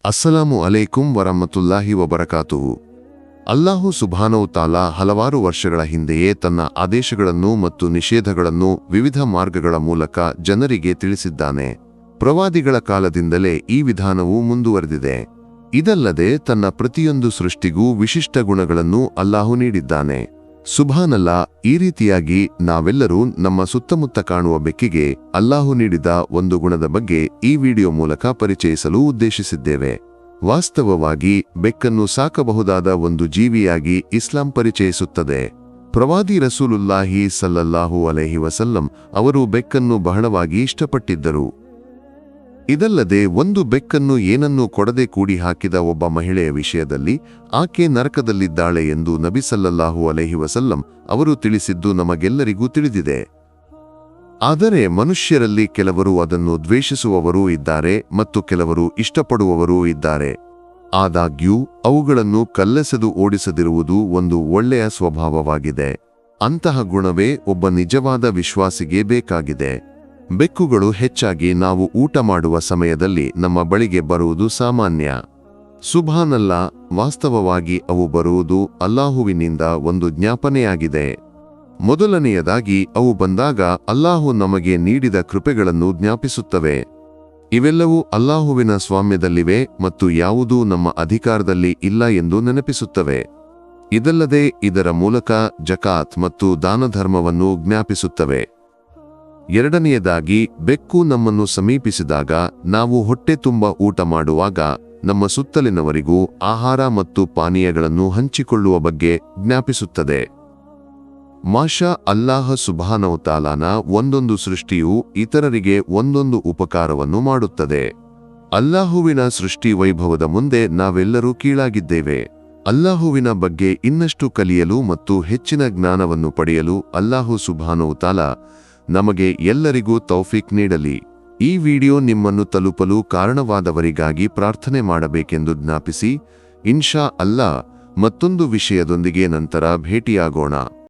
ಅಸ್ಸಲಾಮು ಅಲೈಕುಂ ವರಹಮತುಲ್ಲಾಹಿ ವಬರಕಾತುಹು. ಅಲ್ಲಾಹು ಸುಬ್ಹಾನಹು ತಾಲಾ ಹಲವಾರು ವರ್ಷಗಳ ಹಿಂದೆಯೇ ತನ್ನ ಆದೇಶಗಳನ್ನು ಮತ್ತು ನಿಷೇಧಗಳನ್ನು ವಿವಿಧ ಮಾರ್ಗಗಳ ಮೂಲಕ ಜನರಿಗೆ ತಿಳಿಸಿದ್ದಾನೆ. ಪ್ರವಾದಿಗಳ ಕಾಲದಿಂದಲೇ ಈ ವಿಧಾನವು ಮುಂದುವರೆದಿದೆ. ಇದಲ್ಲದೆ ತನ್ನ ಪ್ರತಿಯೊಂದು ಸೃಷ್ಟಿಗೂ ವಿಶಿಷ್ಟ ಗುಣಗಳನ್ನು ಅಲ್ಲಾಹು ನೀಡಿದ್ದಾನೆ. ಸುಬ್ಹಾನಲ್ಲಾ, ಈ ರೀತಿಯಾಗಿ ನಾವೆಲ್ಲರೂ ನಮ್ಮ ಸುತ್ತಮುತ್ತ ಕಾಣುವ ಬೆಕ್ಕಿಗೆ ಅಲ್ಲಾಹು ನೀಡಿದ ಒಂದು ಗುಣದ ಬಗ್ಗೆ ಈ ವಿಡಿಯೋ ಮೂಲಕ ಪರಿಚಯಿಸಲು ಉದ್ದೇಶಿಸಿದ್ದೇವೆ. ವಾಸ್ತವವಾಗಿ ಬೆಕ್ಕನ್ನು ಸಾಕಬಹುದಾದ ಒಂದು ಜೀವಿಯಾಗಿ ಇಸ್ಲಾಂ ಪರಿಚಯಿಸುತ್ತದೆ. ಪ್ರವಾದಿ ರಸೂಲುಲ್ಲಾಹಿ ಸಲ್ಲಲ್ಲಾಹು ಅಲೈಹಿ ವಸಲ್ಲಂ ಅವರು ಬೆಕ್ಕನ್ನು ಬಹಳವಾಗಿ ಇಷ್ಟಪಟ್ಟಿದ್ದರು. ಇದಲ್ಲದೆ ಒಂದು ಬೆಕ್ಕನ್ನು ಏನನ್ನೂ ಕೊಡದೆ ಕೂಡಿ ಹಾಕಿದ ಒಬ್ಬ ಮಹಿಳೆಯ ವಿಷಯದಲ್ಲಿ ಆಕೆ ನರಕದಲ್ಲಿದ್ದಾಳೆ ಎಂದು ನಬಿ ಸಲ್ಲಲ್ಲಾಹು ಅಲೈಹಿ ವಸಲ್ಲಂ ಅವರು ತಿಳಿಸಿದ್ದು ನಮಗೆಲ್ಲರಿಗೂ ತಿಳಿದಿದೆ. ಆದರೆ ಮನುಷ್ಯರಲ್ಲಿ ಕೆಲವರು ಅದನ್ನು ದ್ವೇಷಿಸುವವರೂ ಇದ್ದಾರೆ ಮತ್ತು ಕೆಲವರು ಇಷ್ಟಪಡುವವರೂ ಇದ್ದಾರೆ. ಆದಾಗ್ಯೂ ಅವುಗಳನ್ನು ಕಲ್ಲೆಸೆದು ಓಡಿಸದಿರುವುದು ಒಂದು ಒಳ್ಳೆಯ ಸ್ವಭಾವವಾಗಿದೆ. ಅಂತಹ ಗುಣವೇ ಒಬ್ಬ ನಿಜವಾದ ವಿಶ್ವಾಸಿಗೆ ಬೇಕಾಗಿದೆ. ಬೆಕ್ಕುಗಳು ಹೆಚ್ಚಾಗಿ ನಾವು ಊಟ ಮಾಡುವ ಸಮಯದಲ್ಲಿ ನಮ್ಮ ಬಳಿಗೆ ಬರುವುದು ಸಾಮಾನ್ಯ. ಸುಬ್ಹಾನಲ್ಲಾ, ವಾಸ್ತವವಾಗಿ ಅವು ಬರುವುದು ಅಲ್ಲಾಹುವಿನಿಂದ ಒಂದು ಜ್ಞಾಪನೆಯಾಗಿದೆ. ಮೊದಲನೆಯದಾಗಿ ಅವು ಬಂದಾಗ ಅಲ್ಲಾಹು ನಮಗೆ ನೀಡಿದ ಕೃಪೆಗಳನ್ನು ಜ್ಞಾಪಿಸುತ್ತವೆ. ಇವೆಲ್ಲವೂ ಅಲ್ಲಾಹುವಿನ ಸ್ವಾಮ್ಯದಲ್ಲಿವೆ ಮತ್ತು ಯಾವುದೂ ನಮ್ಮ ಅಧಿಕಾರದಲ್ಲಿ ಇಲ್ಲ ಎಂದು ನೆನಪಿಸುತ್ತವೆ. ಇದಲ್ಲದೆ ಇದರ ಮೂಲಕ ಜಕಾತ್ ಮತ್ತು ದಾನಧರ್ಮವನ್ನು ಜ್ಞಾಪಿಸುತ್ತವೆ. ಎರಡನೆಯದಾಗಿ ಬೆಕ್ಕು ನಮ್ಮನ್ನು ಸಮೀಪಿಸಿದಾಗ ನಾವು ಹೊಟ್ಟೆ ತುಂಬ ಊಟ ಮಾಡುವಾಗ ನಮ್ಮ ಸುತ್ತಲಿನವರಿಗೂ ಆಹಾರ ಮತ್ತು ಪಾನೀಯಗಳನ್ನು ಹಂಚಿಕೊಳ್ಳುವ ಬಗ್ಗೆ ಜ್ಞಾಪಿಸುತ್ತದೆ. ಮಾಷಾ ಅಲ್ಲಾಹ ಸುಬ್ಹಾನಹು ತಾಲಾನ ಒಂದೊಂದು ಸೃಷ್ಟಿಯು ಇತರರಿಗೆ ಒಂದೊಂದು ಉಪಕಾರವನ್ನು ಮಾಡುತ್ತದೆ. ಅಲ್ಲಾಹುವಿನ ಸೃಷ್ಟಿ ವೈಭವದ ಮುಂದೆ ನಾವೆಲ್ಲರೂ ಕೀಳಾಗಿದ್ದೇವೆ. ಅಲ್ಲಾಹುವಿನ ಬಗ್ಗೆ ಇನ್ನಷ್ಟು ಕಲಿಯಲು ಮತ್ತು ಹೆಚ್ಚಿನ ಜ್ಞಾನವನ್ನು ಪಡೆಯಲು ಅಲ್ಲಾಹು ಸುಬ್ಹಾನಹು ತಾಲಾ ನಮಗೆ ಎಲ್ಲರಿಗೂ ತೌಫೀಕ್ ನೀಡಲಿ. ಈ ವಿಡಿಯೋ ನಿಮ್ಮನ್ನು ತಲುಪಲು ಕಾರಣವಾದವರಿಗಾಗಿ ಪ್ರಾರ್ಥನೆ ಮಾಡಬೇಕೆಂದು ಜ್ಞಾಪಿಸಿ, ಇನ್ಶಾ ಅಲ್ಲಾ ಮತ್ತೊಂದು ವಿಷಯದೊಂದಿಗೆ ನಂತರ ಭೇಟಿಯಾಗೋಣ.